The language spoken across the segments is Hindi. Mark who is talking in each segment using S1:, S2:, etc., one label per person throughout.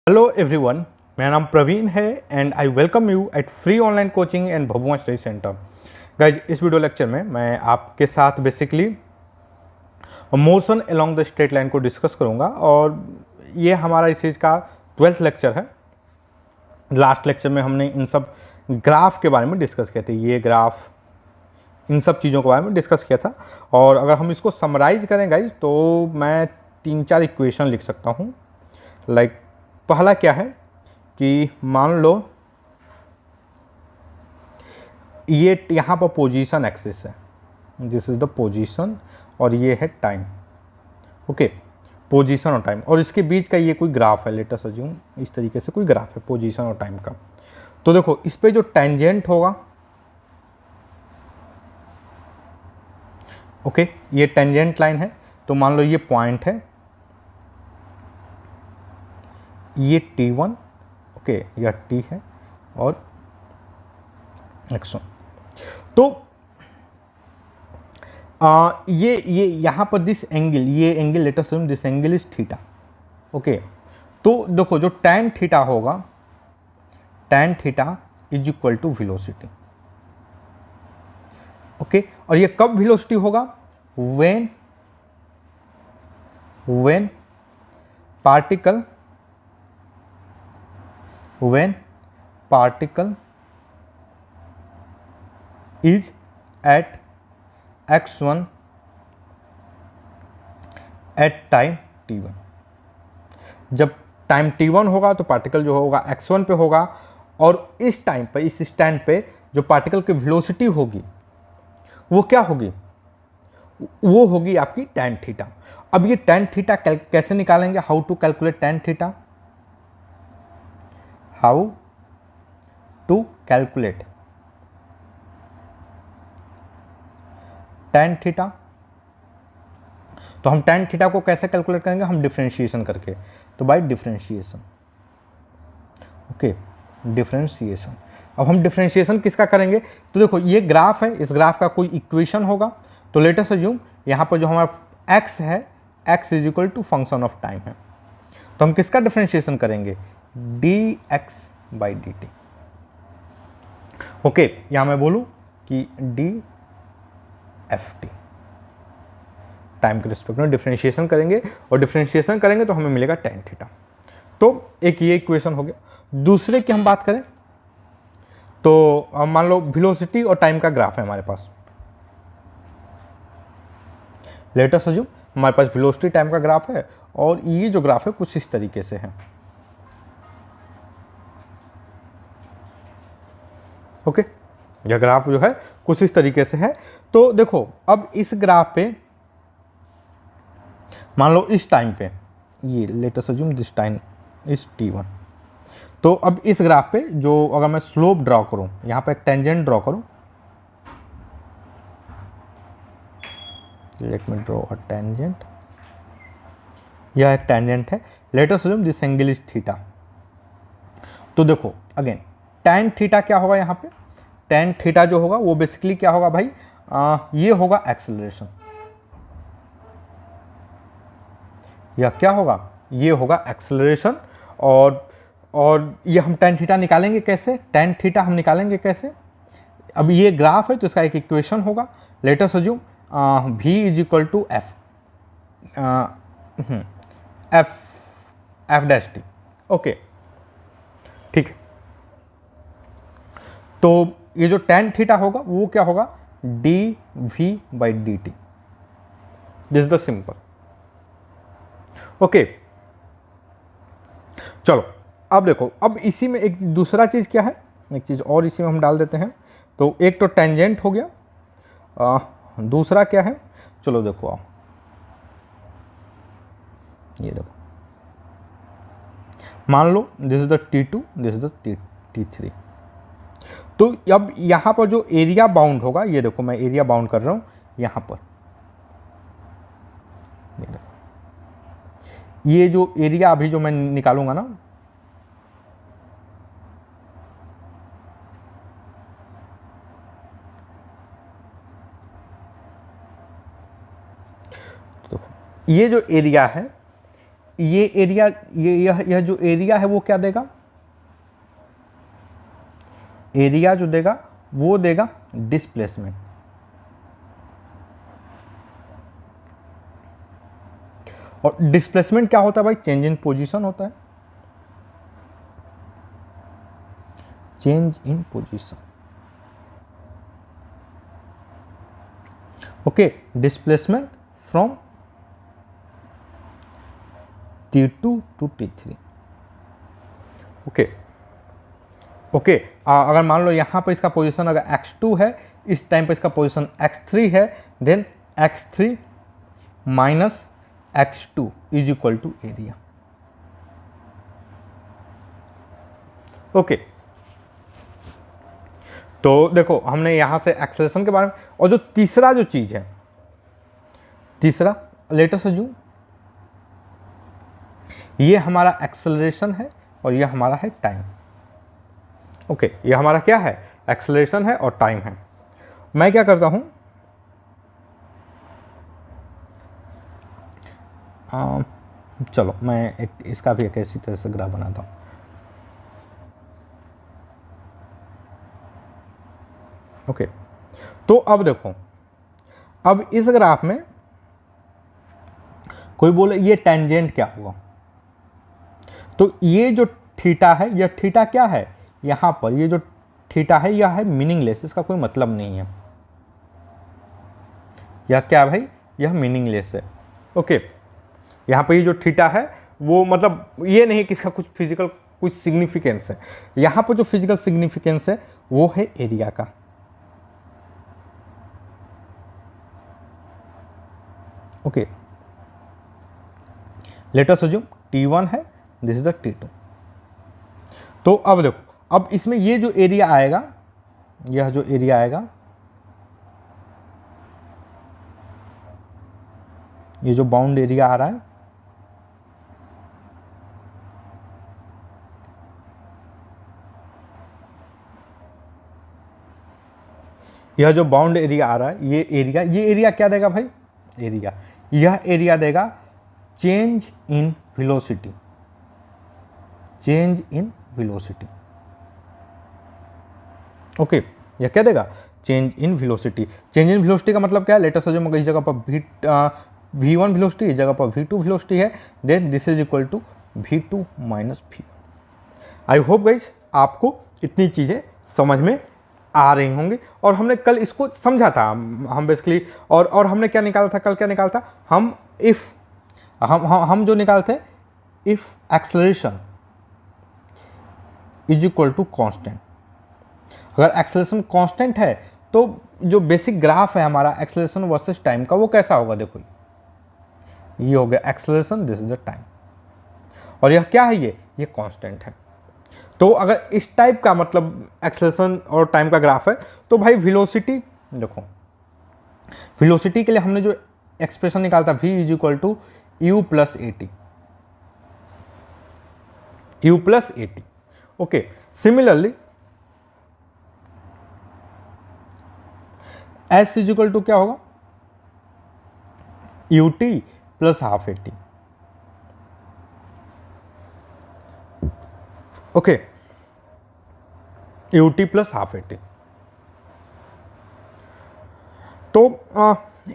S1: हेलो एवरीवन, मेरा नाम प्रवीण है and I welcome you at free online coaching and Bhabua study centre. Guys, इस वीडियो लेक्चर में मैं आपके साथ basically motion along the straight line को डिस्कस करूंगा और ये हमारा इस चीज़ का 12th लेक्चर है। लास्ट लेक्चर में हमने इन सब ग्राफ के बारे में डिस्कस किए थे, ये ग्राफ, इन सब चीज़ों के बारे में डिस्कस किया था। और अगर हम इसको समराइज करें गाइज तो मैं 3-4 इक्वेशन लिख सकता हूँ। लाइक पहला क्या है कि मान लो ये यहाँ पर पोजीशन एक्सिस है, दिस इज द पोजीशन और ये है टाइम। ओके, पोजीशन और टाइम, और इसके बीच का ये कोई ग्राफ है। लेट अस अज्यूम इस तरीके से कोई ग्राफ है पोजीशन और टाइम का। तो देखो इस पे जो टेंजेंट होगा, ओके, ये टेंजेंट लाइन है। तो मान लो ये पॉइंट है, ये T1, ओके, यह T है और X1। तो ये यहाँ पर दिस एंगल, ये angle let us assume this angle is theta. Okay, तो देखो जो tan थीटा होगा, tan theta is equal to velocity. Okay, और ये कब वेलोसिटी होगा? When particle is at x1 at time t1। जब टाइम t1 होगा तो पार्टिकल जो होगा x1 पे होगा, और इस टाइम पे, इस स्टैंड पे जो पार्टिकल की वेलोसिटी होगी वो क्या होगी? वो होगी आपकी tan थीटा। अब ये tan थीटा कैसे निकालेंगे? How to calculate tan theta? How to calculate tan theta? तो हम tan थीटा को कैसे कैलकुलेट करेंगे? हम डिफरेंशिएशन करके। तो बाय डिफरेंशिएशन, ओके, डिफरेंशिएशन। अब हम डिफरेंशिएशन किसका करेंगे? तो देखो ये ग्राफ है, इस ग्राफ का कोई इक्वेशन होगा। तो लेट अस अज्यूम यहाँ पर जो हमारा x है, x is equal to function of time है। तो हम किसका डिफरेंशिएशन करेंगे? dx by dt। ओके, यहां मैं बोलूं कि dft, टाइम के रिस्पेक्ट में डिफरेंशिएशन करेंगे, और डिफरेंशिएशन करेंगे तो हमें मिलेगा tan थीटा। तो एक ये इक्वेशन हो गया। दूसरे की हम बात करें तो मान लो वेलोसिटी और टाइम का ग्राफ है हमारे पास। लेट अस अज्यूम हमारे पास वेलोसिटी टाइम का ग्राफ है, और ये जो ग्राफ है कुछ इस तरीके से है। ओके, यह ग्राफ जो है कुछ इस तरीके से है। तो देखो अब इस ग्राफ पे मान लो इस टाइम पे, ये late us assume this time is t1। तो अब इस ग्राफ पे जो अगर मैं स्लोप ड्रॉ करूं, यहां पे एक टेंजेंट ड्रॉ करूं, let me draw a tangent. यह एक टेंजेंट है, let us assume this angle is theta. तो देखो अगेन tan थीटा क्या होगा? यहाँ पे tan थीटा जो होगा वो बेसिकली क्या होगा भाई? ये होगा एक्सेलरेशन। यह क्या होगा? ये होगा एक्सेलरेशन। और ये हम tan थीटा निकालेंगे कैसे? tan थीटा हम निकालेंगे कैसे? अब ये ग्राफ है तो इसका एक इक्वेशन होगा। Let us assume v is equal to f dash t. Okay, ठीक है। तो ये जो tan थीटा होगा वो क्या होगा? dv by dt। This is the simple. Okay, चलो अब देखो, अब इसी में एक दूसरा चीज क्या है, एक चीज और इसी में हम डाल देते हैं। तो एक तो टेंजेंट हो गया, दूसरा क्या है? चलो देखो आओ, ये देखो, मान लो this is the T2, this is the T3। तो अब यहां पर जो एरिया बाउंड होगा, ये देखो मैं एरिया बाउंड कर रहा हूं यहां पर, ये देखो, ये जो एरिया अभी जो मैं निकालूंगा ना, तो ये जो एरिया है ये एरिया, यह जो एरिया है वो क्या देगा, एरिया जो देगा वो देगा डिस्प्लेसमेंट। और डिस्प्लेसमेंट क्या होता है भाई, चेंज इन पोजीशन होता है, change in position. Okay, displacement from T2 to T3। Okay okay, अगर मान लो यहाँ पर इसका पोजीशन अगर x2 है, इस टाइम पर इसका पोजीशन x3 है, then x3 minus x2 is equal to area. Okay, तो देखो हमने यहां से एक्सेलरेशन के बारे में, और जो तीसरा जो चीज है, तीसरा लेट अस अज्यूम ये हमारा एक्सेलरेशन है और ये हमारा है टाइम। ओके, ये हमारा क्या है, एक्सेलरेशन है और टाइम है। मैं क्या करता हूं, चलो मैं एक इसका भी एक ऐसी तरह से ग्राफ बनाता हूं। ओके, तो अब देखो, अब इस ग्राफ में कोई बोले ये टेंजेंट क्या हुआ, तो ये जो थीटा है, यह थीटा क्या है, यहां पर ये जो थीटा है यह है मीनिंगलेस, इसका कोई मतलब नहीं है। यह क्या भाई, यह मीनिंगलेस है। ओके, यहाँ पर ये जो थीटा है वो मतलब ये नहीं कि इसका कुछ फिजिकल कुछ सिग्निफिकेंस है। यहाँ पर जो फिजिकल सिग्निफिकेंस है वो है एरिया का। Okay, late us assume T1 है, दिस इज द T2। तो अब देखो, अब इसमें ये जो एरिया आएगा, यह जो एरिया आएगा, ये जो बाउंड एरिया आ रहा है, यह जो बाउंड एरिया आ रहा है, ये एरिया क्या देगा भाई, एरिया, यह एरिया देगा change in velocity, change in velocity. Okay, यह क्या देगा, change in velocity. Change in velocity का मतलब क्या है, लेट अस अज्यूम अगर इस जगह पर v1 वेलोसिटी, इस जगह पर v2 वेलोसिटी है, then this is equal to v2 minus v1। I hope guys आपको इतनी चीज़ें समझ में आ रही होंगी, और हमने कल इसको समझा था हम बेसिकली, और हमने क्या निकाला था, कल क्या निकाला था, हम इफ़ हम जो निकालते if acceleration is equal to constant. अगर एक्सेलरेशन कांस्टेंट है तो जो बेसिक ग्राफ है हमारा एक्सेलरेशन वर्सेस टाइम का, वो कैसा होगा, देखो ये हो गया acceleration, this is the time, और यह क्या है, ये कांस्टेंट है। तो अगर इस टाइप का मतलब एक्सेलरेशन और टाइम का ग्राफ है, तो भाई वेलोसिटी, देखो वेलोसिटी के लिए हमने जो एक्सप्रेशन निकाला था, v is equal to u plus a t, u plus a t. Okay, similarly s is equal to क्या होगा, u t plus half a t. Okay, u t plus half a t. तो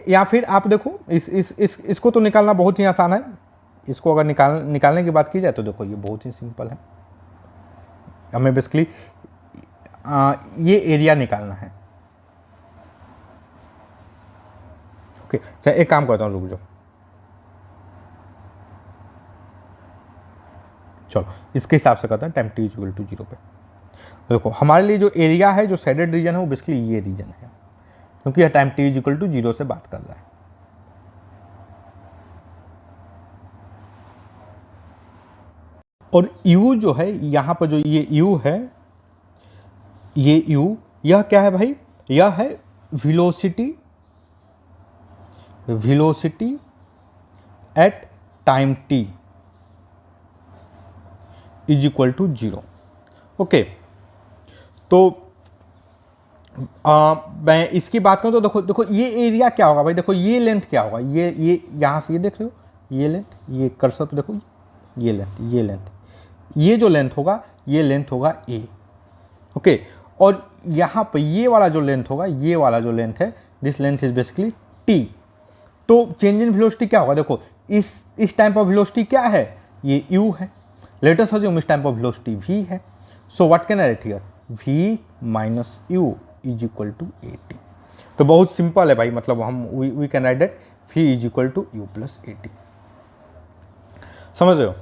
S1: या फिर आप देखो इसको तो निकालना बहुत ही आसान है। इसको अगर निकालने की बात की जाए तो देखो ये बहुत ही सिंपल है। हमें बेसिकली ये एरिया निकालना है। ओके, चलो एक काम करता हूँ, रुक जाओ, चलो इसके हिसाब से करते हैं टाइम t इक्वल टू 0 पे। देखो हमारे लिए जो एरिया है, जो शेडेड रीजन है, वो बेसिकली ये रीजन है, क्योंकि यह टाइम t इक्वल टू 0 से बात कर रहा है। और u जो है यहाँ पर, जो ये u है, ये u, यह क्या है भाई, यह है velocity, velocity at time t is equal to 0। ओके, तो मैं इसकी बात करूँ तो देखो ये एरिया क्या होगा भाई, देखो ये लेंथ क्या होगा, ये यहाँ से ये देख रहे हो, ये लेंथ, ये कर्सर पे देखो, ये लेंथ, ये जो लेंथ होगा ये लेंथ होगा ए, ओके। और यहाँ पे ये वाला जो लेंथ होगा, ये वाला जो लेंथ है, this length is basically T. तो चेंज इन वेलोसिटी क्या होगा, देखो इस टाइम पर वेलोसिटी क्या है, ये u है। लेट अस अज्यूम इस टाइम पर वेलोसिटी v है। So what can I write here, v minus u is equal to at। तो बहुत सिंपल है भाई, मतलब हम we can write that v is equal to u plus at। समझ रहे हो?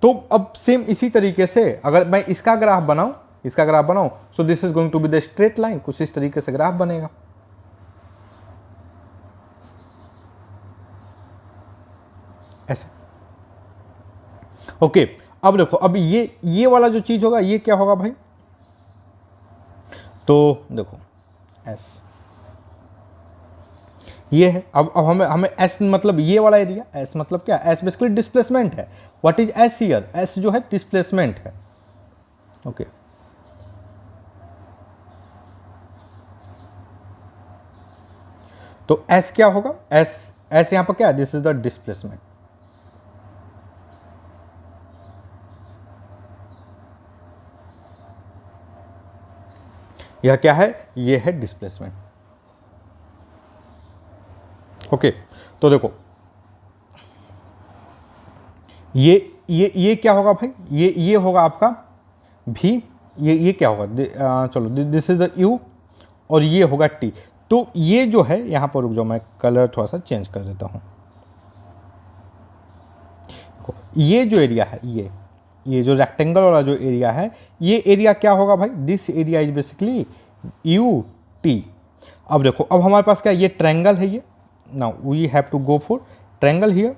S1: तो अब सेम इसी तरीके से अगर मैं इसका ग्राफ बनाऊं, so this is going to be the straight line, कुछ इस तरीके से ग्राफ बनेगा। ऐसे, ओके। अब देखो, अब ये वाला जो चीज होगा ये क्या होगा भाई, तो देखो एस ये है। अब हमें एस मतलब ये वाला एरिया, एस मतलब क्या, एस बेसिकली डिस्प्लेसमेंट है। What is S here, S जो है डिस्प्लेसमेंट है, ओके। तो एस क्या होगा, एस यहां पर क्या, दिस इज द डिस्प्लेसमेंट। यह क्या है, ये है डिस्प्लेसमेंट, ओके। तो देखो ये क्या होगा भाई, ये होगा आपका भी, ये क्या होगा, चलो दिस इज द u और ये होगा t। तो ये जो है यहां पर, रुक जाओ मैं कलर थोड़ा सा चेंज कर देता हूं। ये जो एरिया है, ये जो रेक्टेंगल वाला जो एरिया है, ये एरिया क्या होगा भाई, this area is basically u t। अब देखो, अब हमारे पास क्या, ये ट्रायंगल है, ये now we have to go for triangle here.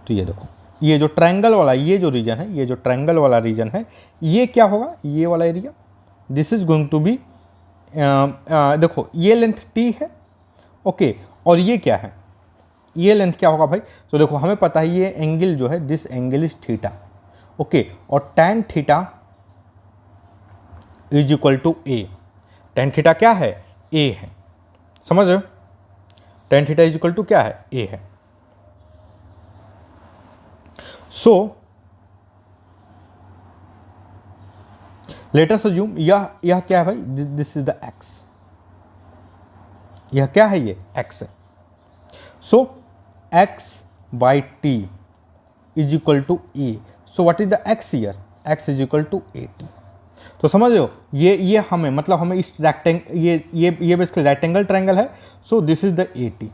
S1: तो ये देखो, ये जो ट्रायंगल वाला ये जो रीजन है, ये जो ट्रायंगल वाला रीजन है, ये क्या होगा, ये वाला area, this is going to be, देखो ये लेंथ t है, ओके। और ये क्या है, ये लेंथ क्या होगा भाई, तो देखो हमें पता है ये एंगल जो है, this angle is theta, okay. और tan theta is equal to a। tan theta क्या है, a है, समझ रहे हो? tan theta is equal to क्या है, a है। सो लेट अस अज्यूम यह क्या है भाई, दिस इज द x, यह क्या है, ये x है। So x by t is equal to a. So what is the x here, x is equal to at। तो समझ रहे हो, ये हमें मतलब हमें इस ये बेसिकली रेक्टेंगल ट्रायंगल है, सो दिस इज द at।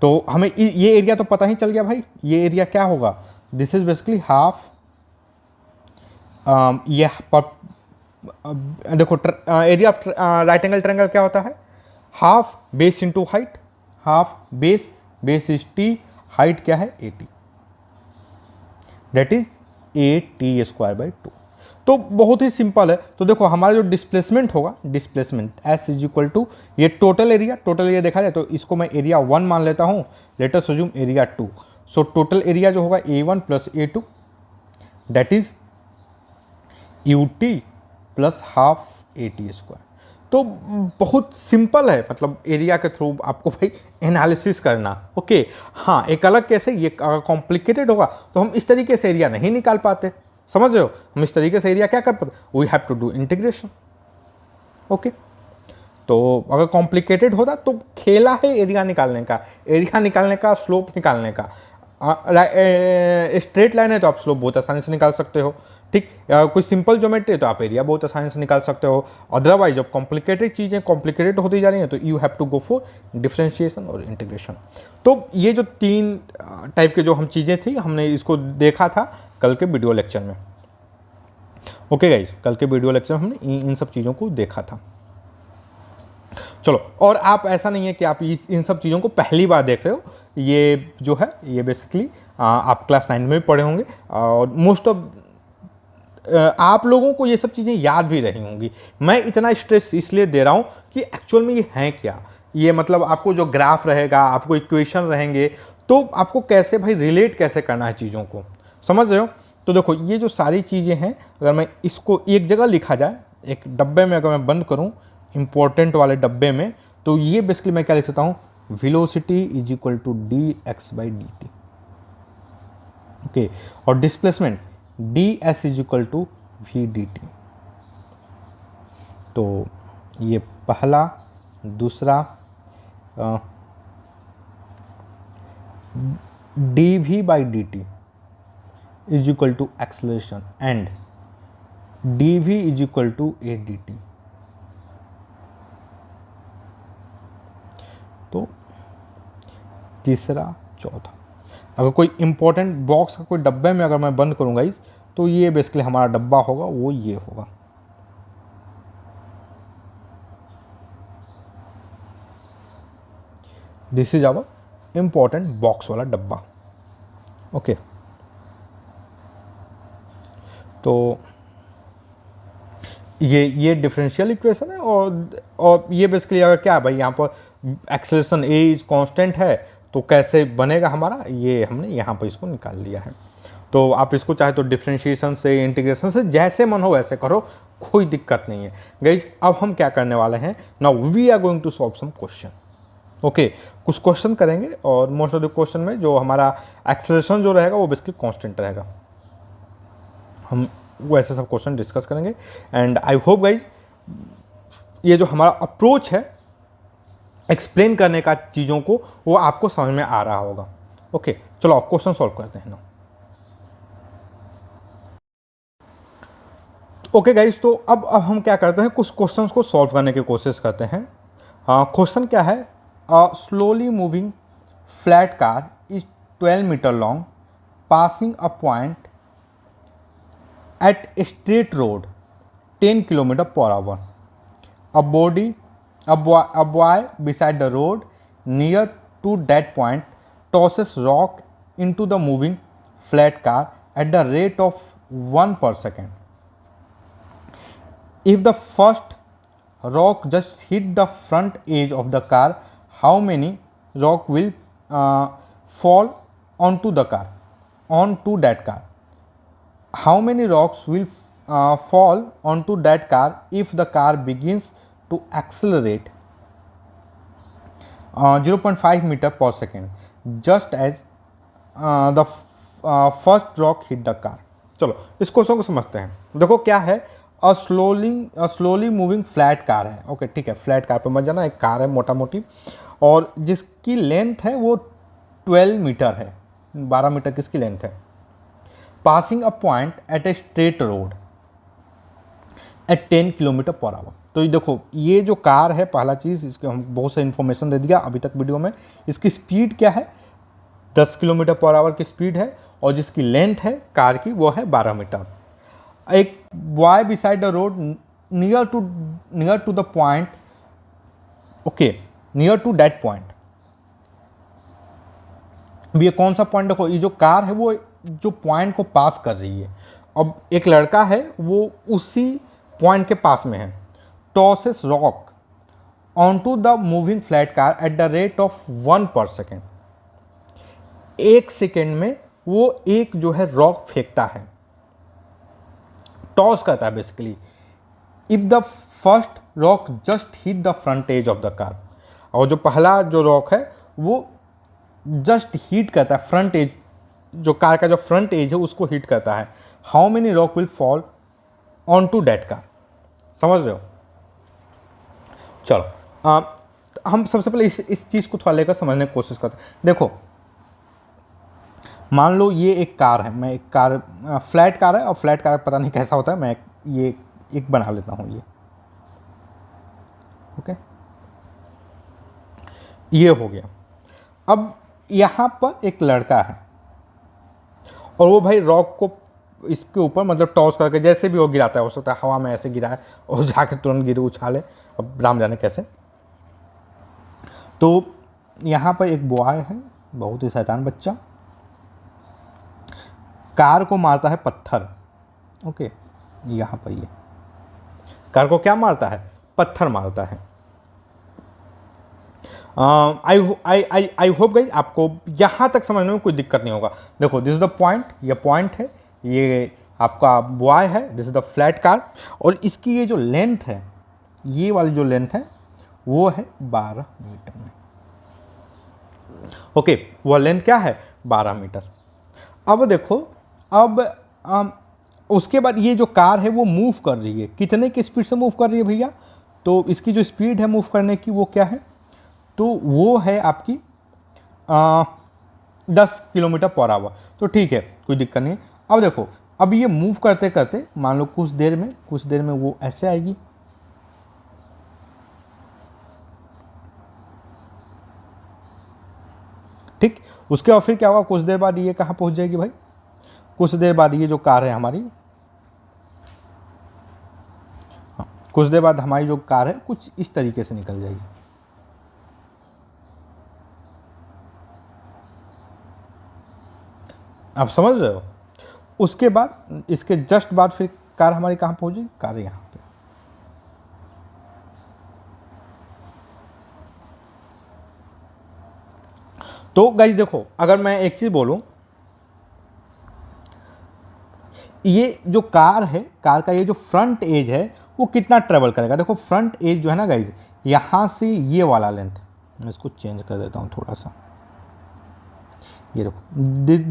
S1: तो हमें ये एरिया तो पता ही चल गया भाई, ये एरिया क्या होगा, दिस इज बेसिकली हाफ, ये देखो area of right angle triangle क्या होता है, half base into height, half base is T, height क्या है at, that is at square by 2। तो बहुत ही सिंपल है। तो देखो हमारा जो डिस्प्लेसमेंट होगा, displacement s is equal to ये टोटल एरिया देखा जाए तो इसको मैं एरिया 1 मान लेता हूँ, late us assume area 2। So total area जो होगा a1 plus a2, that is ut plus half at square. तो बहुत सिंपल है, मतलब एरिया के थ्रू आपको भाई एनालिसिस करना, ओके। हाँ, एक अलग कैसे, ये अगर कॉम्प्लिकेटेड होगा तो हम इस तरीके से एरिया नहीं निकाल पाते, समझ रहे हो? हम इस तरीके से एरिया क्या कर पाते, we have to do integration, okay. तो अगर कॉम्प्लिकेटेड होता तो खेला है एरिया निकालने का, स्लोप निकालने का। स्ट्रेट लाइन है तो आप स्लोप बहुत आसानी से निकाल सकते हो, ठीक। कोई सिंपल ज्योमेट्री है तो आप एरिया बहुत आसानी से निकाल सकते हो। अदरवाइज जब कॉम्प्लिकेटेड चीज़ें कॉम्प्लिकेटेड होती जा रही हैं तो you have to go for differentiation और इंटीग्रेशन। तो ये जो 3 टाइप के जो हम चीज़ें थी, हमने इसको देखा था कल के वीडियो लेक्चर में, ओके गाइज। कल के वीडियो लेक्चर में हमने इन सब चीज़ों को देखा था। चलो, और आप ऐसा नहीं है कि आप इन सब चीज़ों को पहली बार देख रहे हो, ये जो है ये बेसिकली आप क्लास 9 में भी पढ़े होंगे और मोस्ट ऑफ आप लोगों को ये सब चीज़ें याद भी रही होंगी। मैं इतना स्ट्रेस इसलिए दे रहा हूँ कि एक्चुअल में ये हैं क्या, ये मतलब आपको जो ग्राफ रहेगा, आपको इक्वेशन रहेंगे, तो आपको कैसे भाई रिलेट कैसे करना है चीज़ों को, समझ रहे हो? तो देखो ये जो सारी चीज़ें हैं, अगर मैं इसको एक जगह लिखा जाए, एक डब्बे में अगर मैं बंद करूँ इंपॉर्टेंट वाले डब्बे में, तो ये बेसिकली मैं क्या लिख सकता हूँ, velocity is equal to dx by dt। Okay, और displacement D S is equal to V D T. तो ये पहला, दूसरा D V by D T is equal to acceleration and D V is equal to A D T. तो तीसरा, चौथा, अगर कोई इंपॉर्टेंट बॉक्स का कोई डब्बे में अगर मैं बंद करूंगा इस, तो ये बेसिकली हमारा डब्बा होगा, वो ये होगा। This is our important box वाला डब्बा। ओके, तो ये डिफरेंशियल इक्वेशन है, और ये बेसिकली अगर क्या है भाई, यहाँ पर एक्सेलरेशन ए इज कांस्टेंट है, तो कैसे बनेगा हमारा, ये हमने यहाँ पर इसको निकाल लिया है। तो आप इसको चाहे तो डिफरेंशिएशन से, इंटीग्रेशन से, जैसे मन हो वैसे करो, कोई दिक्कत नहीं है गाइज। अब हम क्या करने वाले हैं, now we are going to solve some question. Okay, कुछ क्वेश्चन करेंगे, और मोस्ट ऑफ द क्वेश्चन में जो हमारा एक्सेलरेशन जो रहेगा वो बेसिकली कांस्टेंट रहेगा। हम वैसे सब क्वेश्चन डिस्कस करेंगे, एंड आई होप गाइज ये जो हमारा अप्रोच है एक्सप्लेन करने का चीज़ों को, वो आपको समझ में आ रहा होगा। ओके, चलो आप क्वेश्चन सॉल्व करते हैं ना। ओके गाइज, तो अब हम क्या करते हैं, कुछ क्वेश्चंस को सॉल्व करने की कोशिश करते हैं। क्वेश्चन क्या है, slowly moving flat car is 12 metre long passing a point at a straight road 10 kilometer per hour. A boy beside the road near to that point tosses rock into the moving flat car at the rate of 1 per second. If the first rock just hit the front edge of the car, how many rock will fall onto that car? How many rocks will fall onto that car if the car begins to accelerate 0.5 meter per second just as the first rock hit the car? चलो इस क्वेश्चन को समझते हैं। देखो क्या है, स्लोली मूविंग फ्लैट कार है। ओके ठीक है, फ्लैट कार पे मत जाना, एक कार है मोटा मोटी, और जिसकी लेंथ है वो 12 मीटर है, 12 मीटर किसकी लेंथ है। Passing a point at a straight road at 10 kilometre per hour. तो ये देखो, ये जो कार है, पहला चीज़ इसके हम बहुत सा इन्फॉर्मेशन दे दिया अभी तक वीडियो में। इसकी स्पीड क्या है, 10 किलोमीटर पर आवर की स्पीड है, और जिसकी लेंथ है कार की वो है 12 मीटर। एक boy beside the road near to the point, okay, near to that point. ये कौन सा पॉइंट, देखो ये जो कार है वो जो पॉइंट को पास कर रही है, अब एक लड़का है वो उसी पॉइंट के पास में है। Tosses rock on to the moving flat car at the rate of 1 per second. 1 second में वो एक जो है रॉक फेंकता है, टॉस करता है basically. If the first rock just hit the front edge of the car, और जो पहला जो रॉक है वो जस्ट हिट करता है फ्रंट एज, जो कार का जो फ्रंट एज है उसको हिट करता है। How many rock will fall on to that car, समझ रहे हो। चलो हम सबसे पहले इस चीज़ को थोड़ा लेकर समझने की कोशिश करते हैं। देखो मान लो ये एक कार है, मैं एक कार फ्लैट कार है, और फ्लैट कार पता नहीं कैसा होता है, मैं ये एक बना लेता हूँ, ये ओके, ये हो गया। अब यहाँ पर एक लड़का है, और वो भाई रॉक को इसके ऊपर मतलब टॉस करके जैसे भी वो गिराता है, हो सकता है हवा में ऐसे गिरा है और जाके तुरंत गिरे उछाले, अब राम जाने कैसे। तो यहाँ पर एक बॉय है, बहुत ही शैतान बच्चा, कार को मारता है पत्थर। ओके, यहाँ पर ये कार को क्या मारता है, पत्थर मारता है। आई होप गाइस आपको यहाँ तक समझने में कोई दिक्कत नहीं होगा। देखो दिस इज द पॉइंट, ये पॉइंट है, ये आपका बॉय है, this is the flat car, और इसकी ये जो लेंथ है, ये वाली जो लेंथ है वो है 12 मीटर में। ओके, वह लेंथ क्या है, 12 मीटर। अब देखो, अब उसके बाद ये जो कार है वो मूव कर रही है, कितने की स्पीड से मूव कर रही है भैया? तो इसकी जो स्पीड है मूव करने की वो क्या है? तो वो है आपकी 10 किलोमीटर पर आवर। तो ठीक है, कोई दिक्कत नहीं। अब देखो, अब ये मूव करते करते मान लो कुछ देर में वो ऐसे आएगी, ठीक। उसके बाद फिर क्या होगा, कुछ देर बाद ये कहाँ पहुंच जाएगी भाई? कुछ देर बाद ये जो कार है हमारी, हाँ, कुछ देर बाद हमारी जो कार है कुछ इस तरीके से निकल जाएगी। आप समझ रहे हो? उसके बाद इसके जस्ट बाद फिर कार हमारी कहाँ पहुंचेगी? कार यहाँ पे। तो गाइस देखो, अगर मैं एक चीज बोलूं, ये जो कार है, कार का ये जो फ्रंट एज है वो कितना ट्रेवल करेगा? देखो फ्रंट एज जो है ना गाइस, यहाँ से ये वाला लेंथ, मैं इसको चेंज कर देता हूँ थोड़ा सा, ये देखो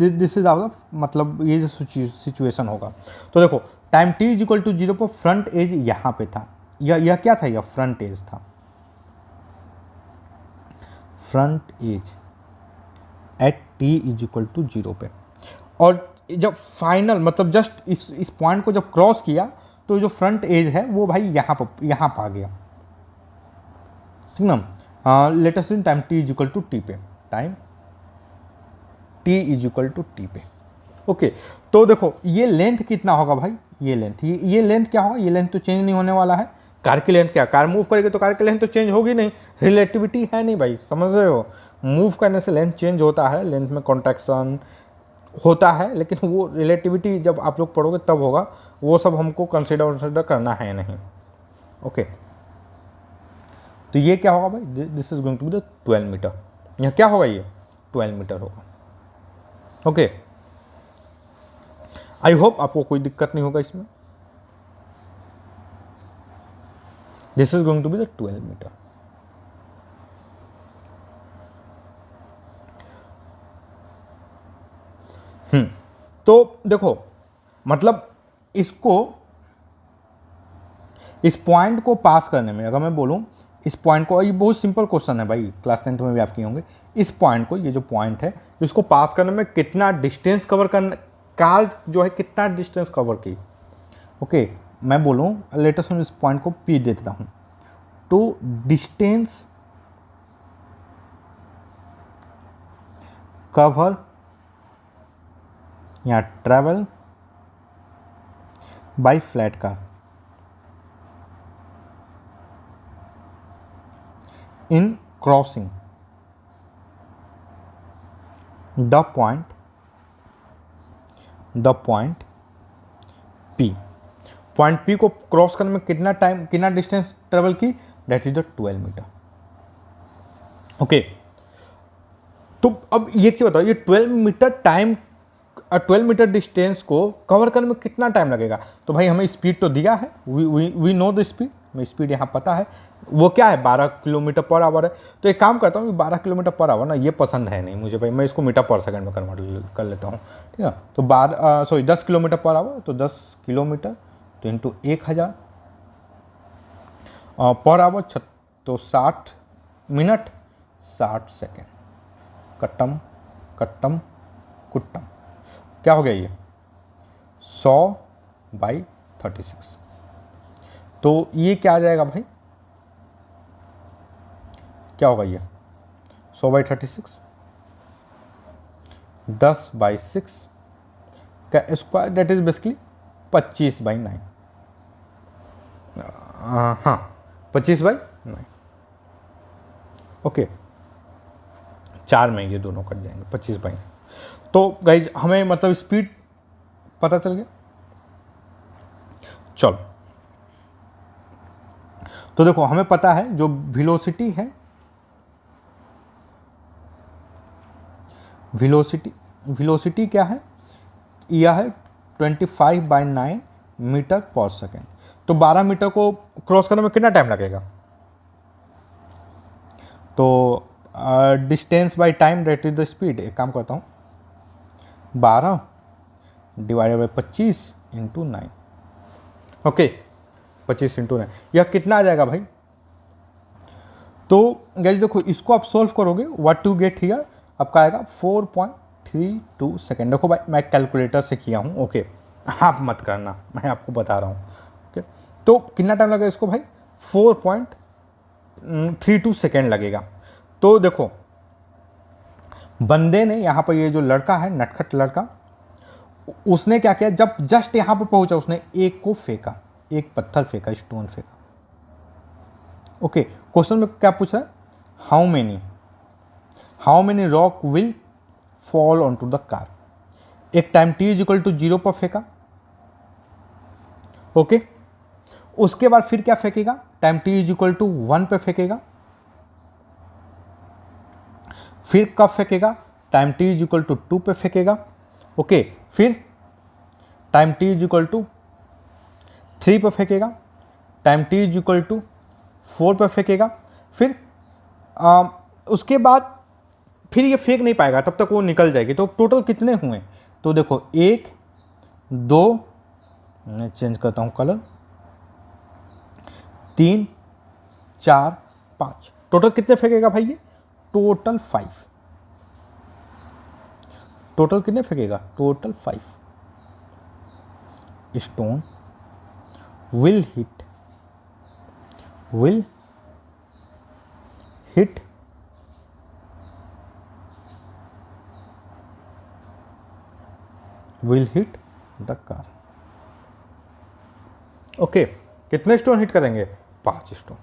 S1: दिस इज आवर, मतलब ये जो सिचुएशन होगा। तो देखो time t is equal to 0 पर फ्रंट एज यहाँ पे था, यह क्या था? यह फ्रंट एज था, front edge at t is equal to 0 पे। और जब फाइनल मतलब जस्ट इस पॉइंट को जब क्रॉस किया तो जो फ्रंट एज है वो भाई यहाँ पर आ गया, ठीक ना। Let us in time t is equal to t पे, time t is equal to t पे। ओके, तो देखो ये लेंथ कितना होगा भाई? ये लेंथ क्या होगा? ये लेंथ तो चेंज नहीं होने वाला है। कार की लेंथ क्या, कार मूव करेगी तो कार की लेंथ तो चेंज होगी नहीं, रिलेटिविटी है नहीं भाई, समझ रहे हो? मूव करने से लेंथ चेंज होता है, लेंथ में कॉन्ट्रैक्शन होता है, लेकिन वो रिलेटिविटी जब आप लोग पढ़ोगे तब होगा, वो सब हमको कंसिडर करना है नहीं। ओके, तो ये क्या होगा भाई? This is going to be the 12 metre. यह क्या होगा? ये 12 मीटर होगा। ओके, आई होप आपको कोई दिक्कत नहीं होगा इसमें। This is going to be the 12 metre. तो देखो, मतलब इसको, इस पॉइंट को पास करने में, अगर मैं बोलूं इस पॉइंट को, ये बहुत सिंपल क्वेश्चन है भाई, क्लास 10th में भी आप किए होंगे। इस पॉइंट को, ये जो पॉइंट है, इसको पास करने में कितना डिस्टेंस कवर करना, कार जो है कितना डिस्टेंस कवर की? ओके, मैं बोलूं लेटेस्ट इस पॉइंट को P दे देता हूं, तो डिस्टेंस कवर या travel by flat car in crossing the point P। Point P को क्रॉस करने में कितना टाइम, कितना डिस्टेंस ट्रेवल की? That is the 12 metre. Okay, तो अब ये चीज बताओ, ये 12 मीटर डिस्टेंस को कवर करने में कितना टाइम लगेगा? तो भाई हमें स्पीड तो दिया है, वी नो द स्पीड, हमें स्पीड यहाँ पता है, वो क्या है? 12 किलोमीटर पर आवर है। तो एक काम करता हूँ, 12 किलोमीटर पर आवर ना ये पसंद है नहीं मुझे भाई, मैं इसको मीटर पर सेकंड में कन्वर्ट कर लेता हूँ, ठीक है। तो 10 किलोमीटर पर आवर, तो 10 किलोमीटर तो इंटू 1000 पर आवर, तो 60 मिनट 60 सेकेंड, कट्टम कट्टम कुट्टम, क्या हो गया ये? 100/36। तो ये क्या आ जाएगा भाई? क्या होगा ये? 100/36, 10/6 का स्क्वायर, दैट इज बेसिकली 25/9। हाँ, 25/9। ओके, 4 में ये दोनों कट जाएंगे, 25/9। तो गाइज हमें मतलब स्पीड पता चल गया। चलो, तो देखो हमें पता है जो वेलोसिटी है, वेलोसिटी क्या है? यह है 25/9 मीटर पर सेकेंड। तो 12 मीटर को क्रॉस करने में कितना टाइम लगेगा? तो distance by time that is the speed. एक काम करता हूँ, 12 divided by 25 into 9। Okay, 25 into 9, यह कितना आ जाएगा भाई? तो गाइस देखो, इसको आप सॉल्व करोगे, व्हाट टू गेट हियर आपका आएगा 4.32 सेकेंड। देखो भाई, मैं कैलकुलेटर से किया हूँ, ओके, आप मत करना, मैं आपको बता रहा हूँ। ओके, तो कितना टाइम लगेगा इसको भाई? 4.32 सेकेंड लगेगा। तो देखो, बंदे ने यहाँ पर, ये जो लड़का है, नटखट लड़का, उसने क्या किया, जब जस्ट यहाँ पर पहुंचा उसने एक को फेंका, एक पत्थर फेंका, स्टोन फेंका। ओके, क्वेश्चन में क्या पूछ रहा है? How many rock will fall on to the car. एक time t is equal to 0 पर फेंका। ओके, उसके बाद फिर क्या फेंकेगा? Time t is equal to 1 पे फेंकेगा। फिर कब फेंकेगा? Time t is equal to 2 पे फेंकेगा। ओके, फिर time t is equal to 3 पे फेंकेगा। Time t is equal to 4 पे फेंकेगा। फिर उसके बाद फिर ये फेंक नहीं पाएगा, तब तक वो निकल जाएगी। तो टोटल कितने हुए? तो देखो, 1 2, मैं चेंज करता हूँ कलर, 3 4 5, टोटल कितने फेंकेगा भाई ये? टोटल 5। टोटल कितने फेंकेगा? Total 5 stone will hit the car. Okay, कितने स्टोन हिट करेंगे? 5 स्टोन।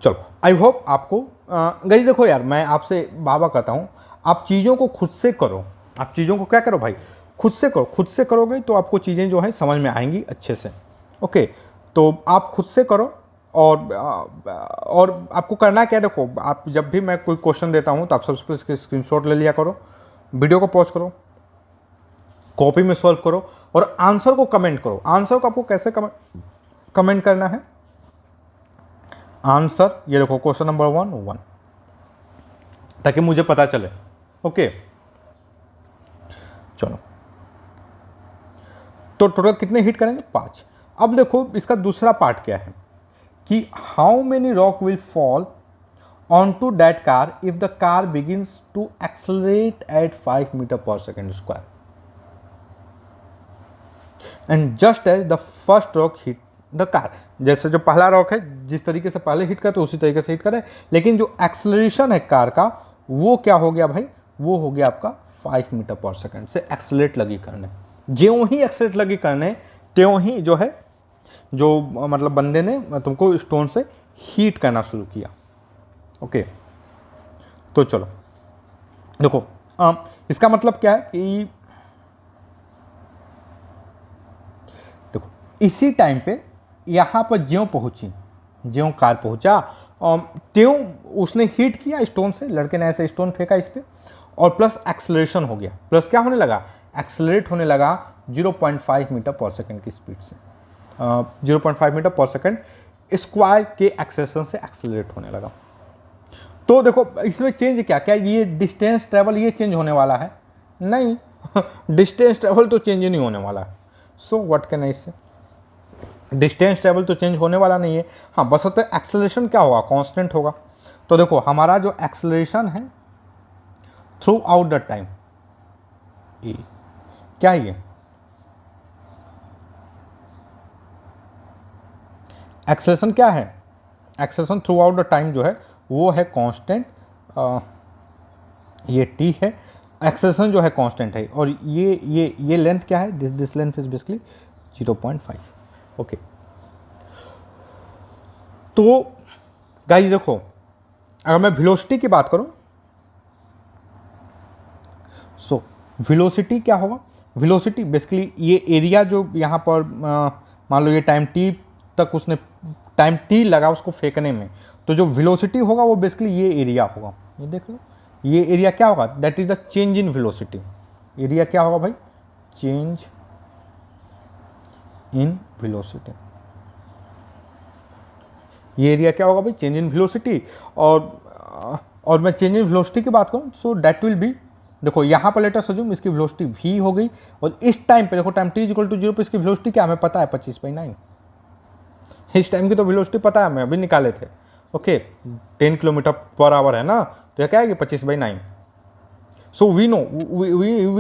S1: चलो, आई होप आपको गाइस देखो यार, मैं आपसे बाबा कहता हूँ, आप चीज़ों को खुद से करो। आप चीज़ों को क्या करो भाई? खुद से करो। खुद से करोगे तो आपको चीज़ें जो है समझ में आएंगी अच्छे से। ओके, तो आप खुद से करो। और आपको करना क्या है, देखो, आप जब भी मैं कोई क्वेश्चन देता हूँ तो आप सबसे पहले इसके स्क्रीनशॉट ले लिया करो, वीडियो को पॉज करो, कॉपी में सॉल्व करो और आंसर को कमेंट करो। आंसर को आपको कैसे कमेंट करना है? आंसर ये देखो, क्वेश्चन नंबर 1, ताकि मुझे पता चले। ओके, चलो, तो टोटल कितने हिट करेंगे? 5। अब देखो, इसका दूसरा पार्ट क्या है कि how many rock will fall on to that car if the car begins to accelerate at 5 metre per second square and just as the first rock hit the car. जैसे जो पहला रॉक है, जिस तरीके से पहले हिट करते उसी तरीके से हिट करे, लेकिन जो एक्सेलरेशन है कार का, वो क्या हो गया भाई? वो हो गया आपका 5 मीटर पर सेकेंड से एक्सेलरेट लगी करने। ज्यों ही एक्सेलरेट लगी करने, त्यों ही जो है, जो मतलब बंदे ने तुमको स्टोन से हीट करना शुरू किया। ओके, तो चलो देखो, इसका मतलब क्या है कि देखो, इसी टाइम पे यहाँ पर ज्यों पहुंची, ज्यों कार पहुंचा, त्यों उसने हीट किया स्टोन से, लड़के ने ऐसे स्टोन फेंका इस पर, और प्लस एक्सेलरेशन हो गया। प्लस क्या होने लगा? एक्सेलरेट होने लगा 0.5 मीटर पर सेकेंड की स्पीड से। 0.5 मीटर पर सेकेंड स्क्वायर के एक्सेलरेशन से एक्सेलरेट होने लगा। तो देखो, इसमें चेंज क्या ये डिस्टेंस ट्रेवल ये चेंज होने वाला है? नहीं, डिस्टेंस ट्रेवल तो चेंज ही नहीं होने वाला है। सो व्हाट कैन आई से, डिस्टेंस ट्रेवल तो चेंज होने वाला नहीं है। हाँ, बशर्ते एक्सेलरेशन क्या होगा? कांस्टेंट होगा। तो देखो, हमारा जो एक्सेलरेशन है थ्रू आउट द टाइम, ये क्या है? ये एक्सेलरेशन क्या है? Acceleration through out the time जो है वो है कांस्टेंट। ये टी है, एक्सेलरेशन जो है कांस्टेंट है, और ये लेंथ क्या है? This length is basically 0.5। Okay, तो गाइस देखो, अगर मैं वेलोसिटी की बात करूं, सो वेलोसिटी क्या होगा? वेलोसिटी बेसिकली ये एरिया जो यहाँ पर मान लो ये टाइम टी तक उसने टाइम टी लगा उसको फेंकने में, तो जो वेलोसिटी होगा वो बेसिकली ये एरिया होगा। ये देख लो, ये एरिया क्या होगा? That is the change in velocity. Area क्या होगा भाई? Change in velocity. ये एरिया क्या होगा भाई? Change in velocity. और मैं चेंज इन वेलोसिटी की बात करूं, सो दैट विल बी देखो यहाँ पर लेटर सजूम इसकी वेलोसिटी v हो गई, और इस टाइम पे देखो टाइम t इक्वल टू 0 पे इसकी वेलोसिटी क्या हमें पता है 25/9। इस टाइम की तो वेलोसिटी पता है हमें, अभी निकाले थे। ओके 10 km/h है ना, तो यह क्या है 25/9। So we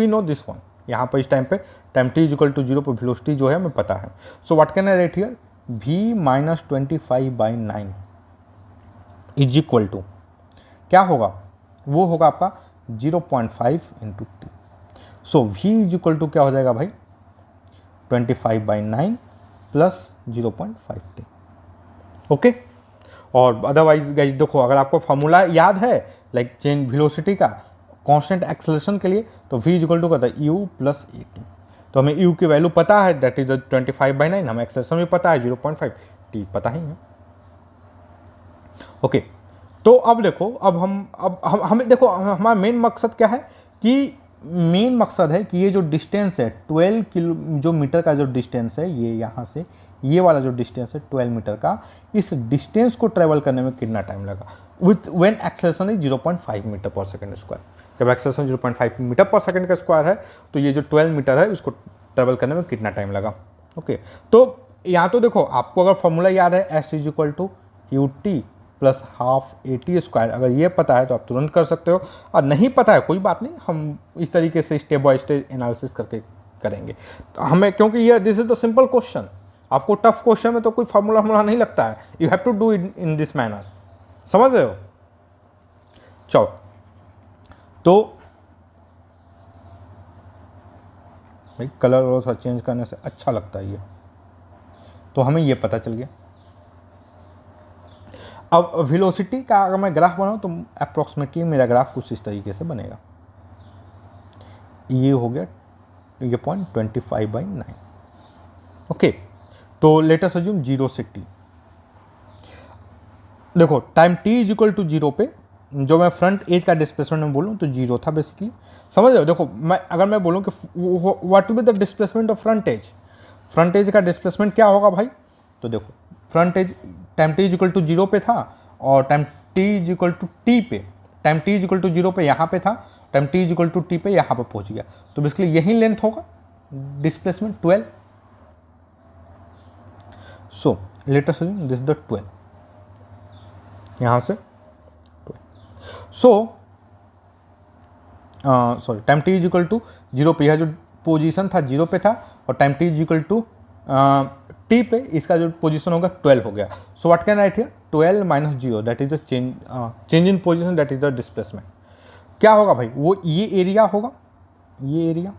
S1: know this one. यहाँ पर इस टाइम पे टाइम t इक्वल टू 0 पे वेलोसिटी जो है हमें पता है। So what can I write here, v minus 25/9 is equal to क्या होगा, वो होगा आपका 0.5 into t. So v is equal to क्या हो जाएगा भाई 25/9 प्लस 0.5 टी। ओके, और अदरवाइज गाइस देखो अगर आपको फार्मूला याद है लाइक चेंज वेलोसिटी का कांस्टेंट एक्सेलरेशन के लिए, तो v इज इक्वल टू कहता है u प्लस ए टी। तो हमें u की वैल्यू पता है दैट इज 25/9, हमें एक्सेलरेशन भी पता है 0.5, t पता ही है। ओके तो अब देखो अब हमें देखो हमारा मेन मकसद क्या है कि मेन मकसद है कि ये जो डिस्टेंस है 12 किलो जो मीटर का जो डिस्टेंस है, ये यहाँ से ये वाला जो डिस्टेंस है 12 मीटर का, इस डिस्टेंस को ट्रेवल करने में कितना टाइम लगा with when acceleration is 0.5 metre per second square. जब एक्सेलरेशन 0.5 मीटर पर सेकंड का स्क्वायर है तो ये जो 12 मीटर है उसको ट्रेवल करने में कितना टाइम लगा। ओके तो यहाँ तो देखो आपको अगर फॉर्मूला याद है s is equal to u t plus half a t square, अगर ये पता है तो आप तुरंत कर सकते हो, और नहीं पता है कोई बात नहीं, हम इस तरीके से स्टेप बाय स्टेप एनालिसिस करके करेंगे। तो हमें क्योंकि ये this is the simple question, आपको टफ क्वेश्चन में तो कोई फार्मूला नहीं लगता है, you have to do it in this manner, समझ रहे हो। चलो तो भाई कलर और सा चेंज करने से अच्छा लगता है ये, तो हमें ये पता चल गया। अब वेलोसिटी का अगर मैं ग्राफ बनाऊं तो अप्रॉक्सीमेटली मेरा ग्राफ कुछ इस तरीके से बनेगा। ये हो गया ये पॉइंट 25/9। ओके तो लेट अस अज्यूम 0 से t। देखो time t is equal to 0 पे जो मैं फ्रंट एज का डिस्प्लेसमेंट में बोलूँ तो 0 था बेसिकली, समझ रहे हो। देखो अगर मैं बोलूँ कि what will be the displacement of front edge का डिस्प्लेसमेंट क्या होगा भाई, तो देखो front edge time t is equal to 0 पे था, और time t is equal to t पे, time t is equal to 0 पे यहाँ पे था, time t is equal to t पे यहाँ पे पहुँच गया, तो बेसिकली यही लेंथ होगा displacement 12। So let us assume this the 12 यहाँ से 12। So sorry time t is equal to 0 पे, यह जो पोजीशन था 0 पे था, और time t is equal to t पे इसका जो पोजीशन होगा 12 हो गया। So what can write here 12 minus 0 that is the change in position that is the displacement. क्या होगा भाई, वो ये एरिया होगा, ये एरिया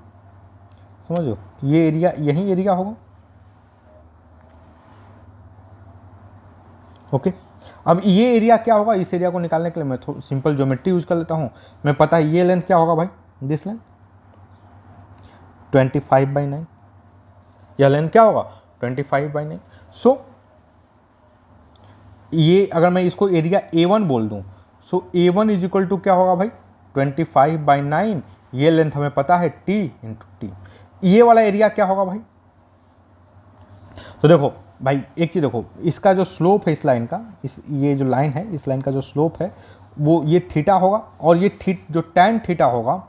S1: समझो, ये एरिया यही एरिया होगा। ओके अब ये एरिया क्या होगा, इस एरिया को निकालने के लिए मैं थोड़ा सिंपल ज्योमेट्री यूज कर लेता हूँ। मैं पता है ये लेंथ क्या होगा भाई, दिस लेंथ 25/9, यह लेंथ क्या होगा 25/9। सो ये अगर मैं इसको एरिया A1 बोल दूं, सो A1 इज इक्वल टू क्या होगा भाई 25/9, ये लेंथ हमें पता है t इंटू टी। ये वाला एरिया क्या होगा भाई, तो देखो भाई एक चीज़ देखो, इसका जो स्लोप है इस लाइन का, ये जो लाइन है इस लाइन का जो स्लोप है वो ये थीटा होगा, और ये जो टैन थीटा होगा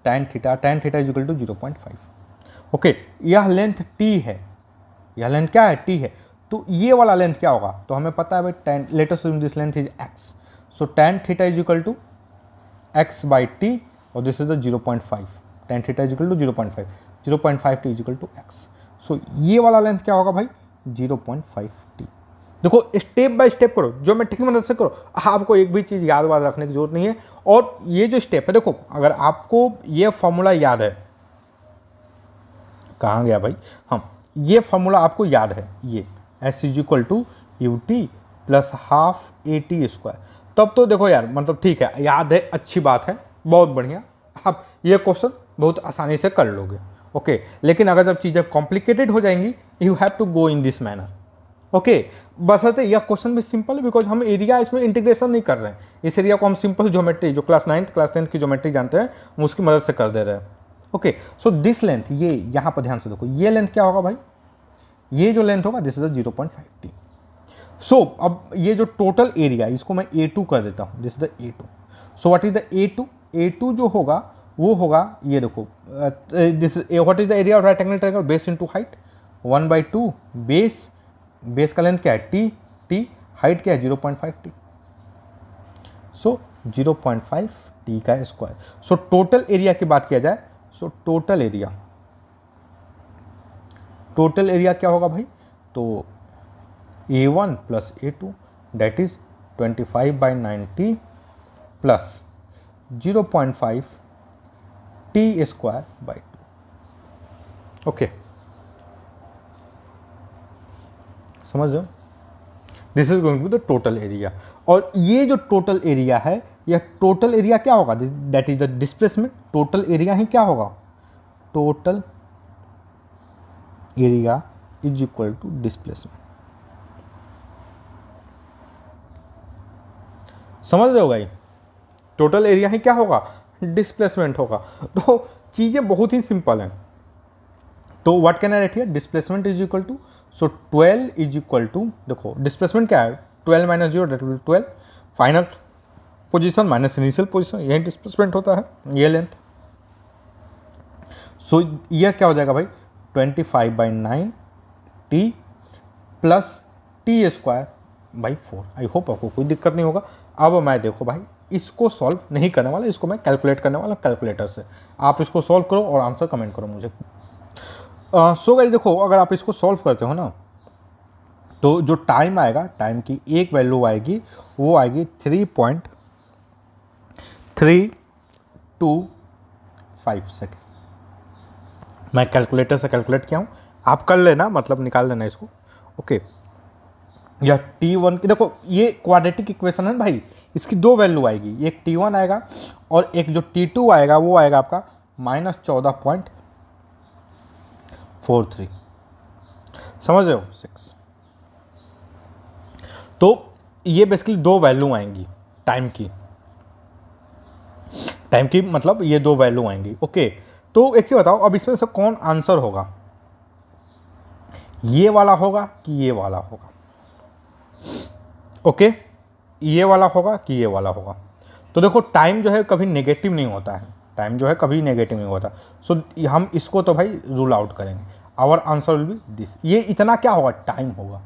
S1: tan theta is equal to 0.5। Okay यह लेंथ t है, यह लेंथ क्या है t है, तो ये वाला लेंथ क्या होगा, तो हमें पता है भाई tan, let us assume this length is x, so tan theta is equal to x/t, और this is the 0.5, tan theta is equal to 0.5 t is equal to x। So ये वाला लेंथ क्या होगा भाई 0.5 t। देखो स्टेप बाय स्टेप करो, ज्योमेट्री की मदद से करो, आपको एक भी चीज़ याद वाद रखने की जरूरत नहीं है। और ये जो स्टेप है देखो, अगर आपको ये फॉर्मूला याद है, कहाँ गया भाई, हाँ ये फॉर्मूला आपको याद है, ये s is equal to u t plus half a t square, तब तो देखो यार मतलब ठीक है, याद है, अच्छी बात है, बहुत बढ़िया, आप ये क्वेश्चन बहुत आसानी से कर लोगे। ओके लेकिन अगर जब चीज़ें कॉम्प्लिकेटेड हो जाएंगी, you have to go in this manner. Okay बशर्ते यह क्वेश्चन भी सिंपल है, बिकॉज हम एरिया इसमें इंटीग्रेशन नहीं कर रहे हैं, इस एरिया को हम सिंपल ज्योमेट्री जो क्लास 10th की ज्योमेट्री जानते हैं हम उसकी मदद से कर दे रहे हैं। ओके सो दिस लेंथ, ये यहाँ पर ध्यान से देखो, ये लेंथ क्या होगा भाई, ये जो लेंथ होगा दिस इज 0.5 t। सो अब ये जो टोटल एरिया इसको मैं A2 कर देता हूँ, this is the A2। So what is the A2, A2 जो होगा वो होगा, ये देखो, this what is the area of right angle triangle, base into height 1/2, base का लेंथ क्या है टी, हाइट क्या है 0.5 टी, सो 0.5 टी का स्क्वायर। सो टोटल एरिया की बात किया जाए, सो टोटल एरिया क्या होगा भाई, तो A1 plus A2 that is 25/90 plus 0.5 t square by 2। Okay, समझ रहे हो, this is going to the total area. और ये जो टोटल एरिया है, यह टोटल एरिया क्या होगा, that is the displacement. Total area ही क्या होगा, total area is equal to displacement. समझ रहे हो भाई, टोटल एरिया ही क्या होगा, डिस्प्लेसमेंट होगा। तो चीजें बहुत ही सिंपल हैं। तो what can I write here, displacement is equal to, so 12 is equal to, देखो डिस्प्लेसमेंट क्या है, 12 minus 0 that will 12, final position minus initial position, यही डिस्प्लेसमेंट होता है, ये लेंथ। सो यह क्या हो जाएगा भाई, 25/9 T plus T square by 4। I hope आपको कोई दिक्कत नहीं होगा। अब मैं देखो भाई इसको सॉल्व नहीं करने वाला, इसको मैं कैलकुलेट करने वाला कैलकुलेटर से। आप इसको सॉल्व करो और आंसर कमेंट करो मुझे। सो गाइस देखो, अगर आप इसको सॉल्व करते हो ना, तो जो टाइम आएगा, टाइम की एक वैल्यू आएगी, वो आएगी 3.325 सेकेंड। मैं कैलकुलेटर से कैलकुलेट किया हूँ, आप कर लेना, मतलब निकाल लेना इसको। ओके, या T1 की देखो, ये क्वाड्रेटिक इक्वेशन है भाई, इसकी दो वैल्यू आएगी, एक T1 आएगा और एक जो T2 आएगा वो आएगा आपका -14.43। समझ रहे हो, 6। तो ये बेसिकली दो वैल्यू आएंगी टाइम की, मतलब ये दो वैल्यू आएंगी। ओके, तो एक चीज बताओ, अब इसमें से कौन आंसर होगा, ये वाला होगा कि ये वाला होगा। ओके, ये वाला होगा कि ये वाला होगा। तो देखो टाइम जो है कभी नेगेटिव नहीं होता है, टाइम जो है कभी नेगेटिव नहीं होता। सो हम इसको तो भाई रूल आउट करेंगे, our answer will be this. ये इतना क्या होगा, टाइम होगा।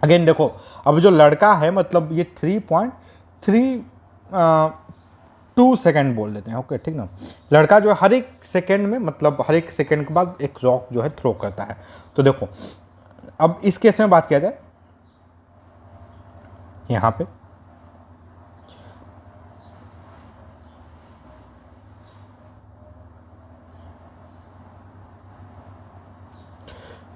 S1: अगेन देखो, अब जो लड़का है, मतलब ये 3.32 सेकेंड बोल देते हैं। ओके, ठीक ना। लड़का जो है हर एक सेकेंड में, मतलब हर एक सेकेंड के बाद एक रॉक जो है थ्रो करता है। तो देखो, अब इस केस में बात किया जाए, यहां पे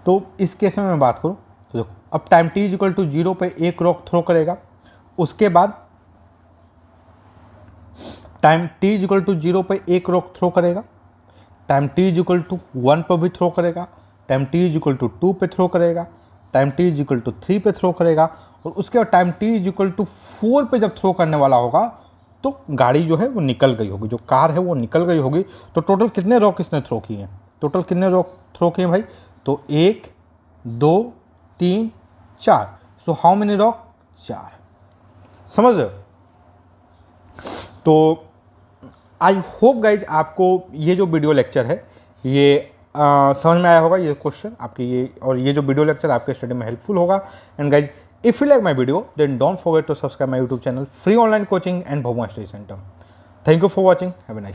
S1: तो इस केस में मैं बात करूं, तो देखो अब टाइम t इक्वल टू 0 पे एक रॉक थ्रो करेगा, उसके बाद टाइम t इक्वल टू 0 पे एक रॉक थ्रो करेगा, टाइम t इक्वल टू 1 पर भी थ्रो करेगा, टाइम t इक्वल टू 2 पे थ्रो करेगा, टाइम t इक्वल टू 3 पे थ्रो करेगा, और उसके बाद टाइम t इक्वल टू 4 पे जब थ्रो करने वाला होगा तो गाड़ी जो है वो निकल गई होगी, जो कार है वो निकल गई होगी। तो टोटल कितने रॉक इसने थ्रो किए हैं, टोटल कितने रॉक थ्रो किए भाई, तो 1 2 3 4। So how many rock, 4। समझ रहे हो। तो आई होप गाइज आपको ये जो वीडियो लेक्चर है ये समझ में आया होगा, ये क्वेश्चन आपके ये, और ये जो वीडियो लेक्चर आपके स्टडी में हेल्पफुल होगा। And guys if you like my video then don't forget to subscribe my YouTube channel free online coaching and Bhabua study centre. Thank you for watching, have a nice day.